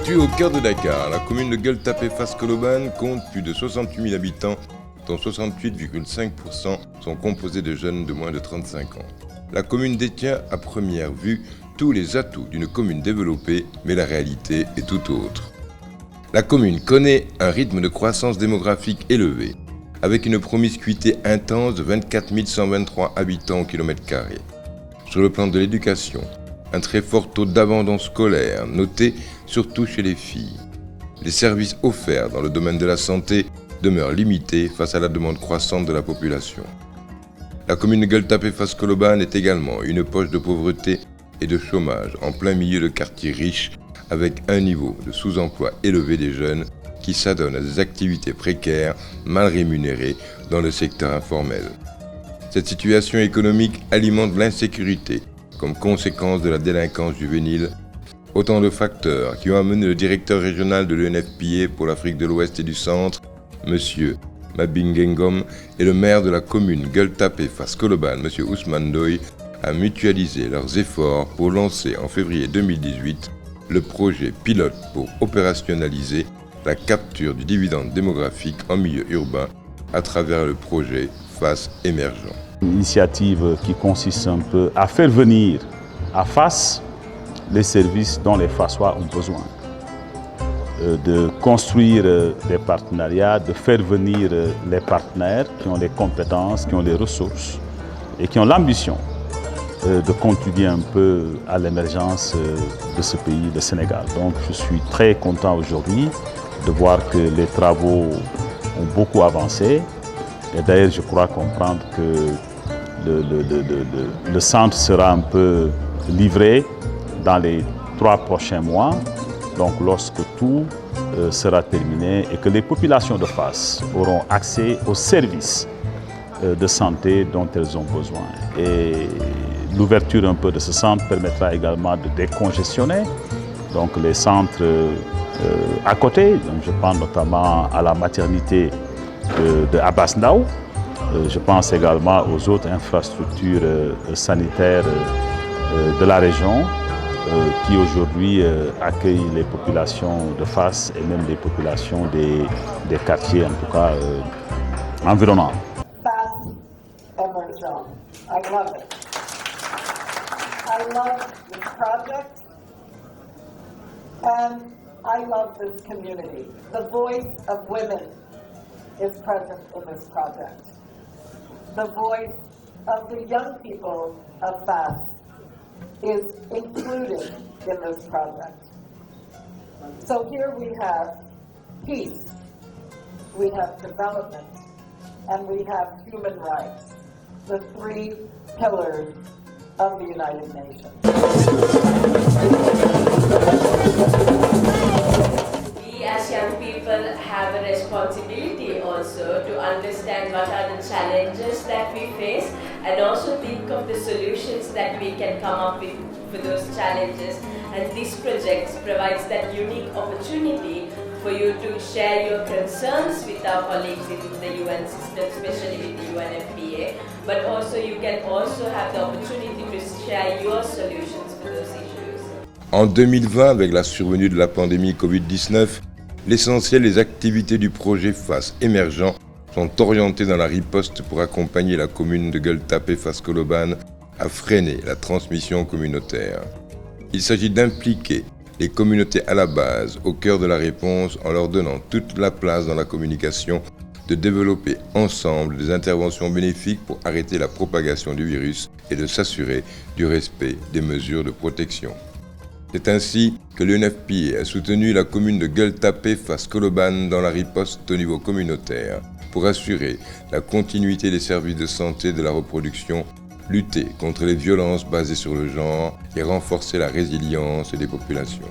Située au cœur de Dakar, la commune de Gueule Tapée Fass Colobane compte plus de 68 000 habitants, dont 68,5% sont composés de jeunes de moins de 35 ans. La commune détient à première vue tous les atouts d'une commune développée, mais la réalité est tout autre. La commune connaît un rythme de croissance démographique élevé, avec une promiscuité intense de 24 123 habitants au kilomètre carré. Sur le plan de l'éducation, un très fort taux d'abandon scolaire, noté surtout chez les filles. Les services offerts dans le domaine de la santé demeurent limités face à la demande croissante de la population. La commune de Gueule Tapée Fass Colobane est également une poche de pauvreté et de chômage en plein milieu de quartiers riches, avec un niveau de sous-emploi élevé des jeunes qui s'adonnent à des activités précaires, mal rémunérées dans le secteur informel. Cette situation économique alimente l'insécurité comme conséquence de la délinquance juvénile, autant de facteurs qui ont amené le directeur régional de l'UNFPA pour l'Afrique de l'Ouest et du Centre, M. Mabingengom, et le maire de la commune Gueule Tapée Fass Colobane, M. Ousmane Ndoye, à mutualiser leurs efforts pour lancer en février 2018 le projet pilote pour opérationnaliser la capture du dividende démographique en milieu urbain à travers le projet Fass Émergent. Une initiative qui consiste un peu à faire venir à Fass les services dont les Fassois ont besoin. De construire des partenariats, de faire venir les partenaires qui ont les compétences, qui ont les ressources et qui ont l'ambition de contribuer un peu à l'émergence de ce pays, le Sénégal. Donc je suis très content aujourd'hui de voir que les travaux ont beaucoup avancé. Et d'ailleurs, je crois comprendre que le centre sera un peu livré dans les 3 prochains mois, donc lorsque tout sera terminé et que les populations de Fass auront accès aux services de santé dont elles ont besoin. Et l'ouverture un peu de ce centre permettra également de décongestionner donc les centres à côté. Donc je pense notamment à la maternité de Abass Ndao. Je pense également aux autres infrastructures sanitaires de la région qui aujourd'hui accueillent les populations de Fass et même les populations des quartiers, en tout cas environnants. Fass Émergent. I love it. I love this project and I love this community. The voice of women is present in this project. The voice of the young people of Fass is included in this project. So here we have peace, we have development, and we have human rights, the 3 pillars of the United Nations. We as young people have a responsibility also to understand what are the challenges that we face and also think of the solutions that we can come up with for those challenges. And this project provides that unique opportunity for you to share your concerns with our colleagues in the UN system, especially with the UNFPA, but also you can also have the opportunity to share your solutions for those issues. En 2020, avec la survenue de la pandémie Covid-19, l'essentiel des activités du projet Fass Émergent sont orientées dans la riposte pour accompagner la commune de Gueule Tapée Fass Colobane à freiner la transmission communautaire. Il s'agit d'impliquer les communautés à la base, au cœur de la réponse, en leur donnant toute la place dans la communication, de développer ensemble des interventions bénéfiques pour arrêter la propagation du virus et de s'assurer du respect des mesures de protection. C'est ainsi que l'UNFPA a soutenu la commune de Gueule Tapée Fass Colobane dans la riposte au niveau communautaire pour assurer la continuité des services de santé de la reproduction, lutter contre les violences basées sur le genre et renforcer la résilience des populations.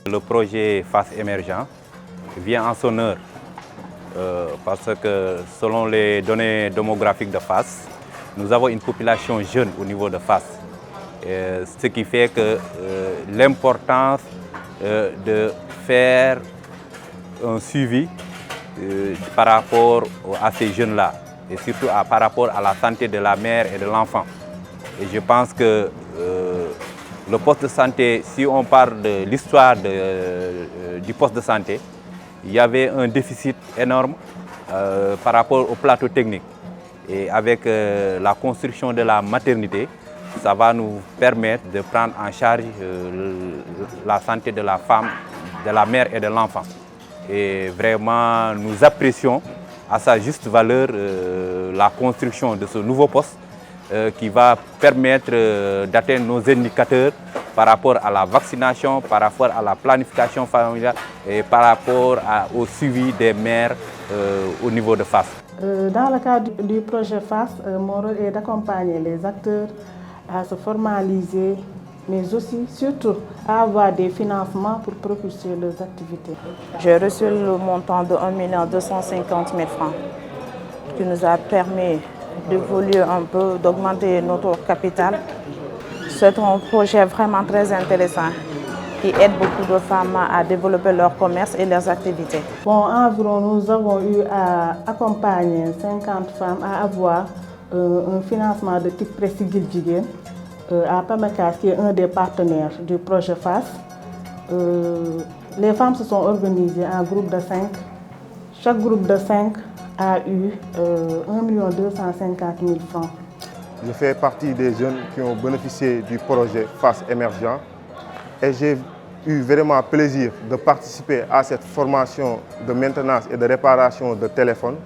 Le projet Fass Émergent vient en son heure parce que selon les données démographiques de Fass, nous avons une population jeune au niveau de Fass. Ce qui fait que l'importance de faire un suivi par rapport à ces jeunes-là et surtout par rapport à la santé de la mère et de l'enfant. Et je pense que le poste de santé, si on parle de l'histoire du poste de santé, il y avait un déficit énorme par rapport au plateau technique. Et avec la construction de la maternité, ça va nous permettre de prendre en charge la santé de la femme, de la mère et de l'enfant. Et vraiment, nous apprécions à sa juste valeur la construction de ce nouveau poste qui va permettre d'atteindre nos indicateurs par rapport à la vaccination, par rapport à la planification familiale et par rapport au suivi des mères au niveau de FAS. Dans le cadre du projet FAS, mon rôle est d'accompagner les acteurs à se formaliser, mais aussi, surtout, à avoir des financements pour propulser leurs activités. J'ai reçu le montant de 1 250 000 francs qui nous a permis d'évoluer un peu, d'augmenter notre capital. C'est un projet vraiment très intéressant qui aide beaucoup de femmes à développer leur commerce et leurs activités. Bon, environ, nous avons eu à accompagner 50 femmes à avoir un financement de type Pressigil Jigéen à PAMECAS, qui est un des partenaires du projet FAS. Les femmes se sont organisées en groupe de 5. Chaque groupe de 5 a eu 1 250 000 francs. Je fais partie des jeunes qui ont bénéficié du projet FAS émergent et j'ai eu vraiment plaisir de participer à cette formation de maintenance et de réparation de téléphones.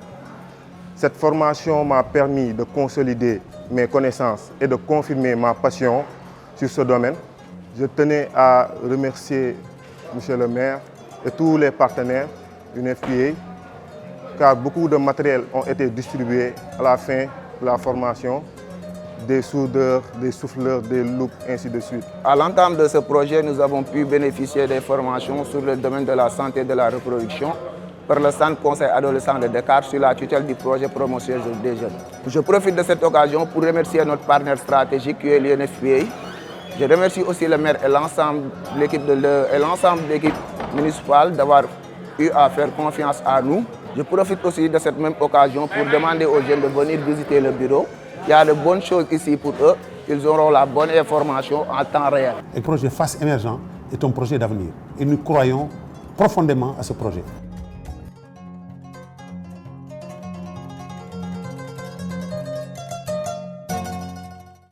Cette formation m'a permis de consolider mes connaissances et de confirmer ma passion sur ce domaine. Je tenais à remercier M. le maire et tous les partenaires d'une FPA, car beaucoup de matériel ont été distribués à la fin de la formation, des soudeurs, des souffleurs, des loupes, ainsi de suite. À l'entame de ce projet, nous avons pu bénéficier des formations sur le domaine de la santé et de la reproduction par le Centre Conseil Adolescent de Dakar sur la tutelle du projet Promotion des jeunes. Je profite de cette occasion pour remercier notre partenaire stratégique qui est l'UNFPA. Je remercie aussi le maire et l'ensemble de l'équipe municipale d'avoir eu à faire confiance à nous. Je profite aussi de cette même occasion pour demander aux jeunes de venir visiter le bureau. Il y a de bonnes choses ici pour eux. Ils auront la bonne information en temps réel. Le projet FAS émergent est un projet d'avenir et nous croyons profondément à ce projet.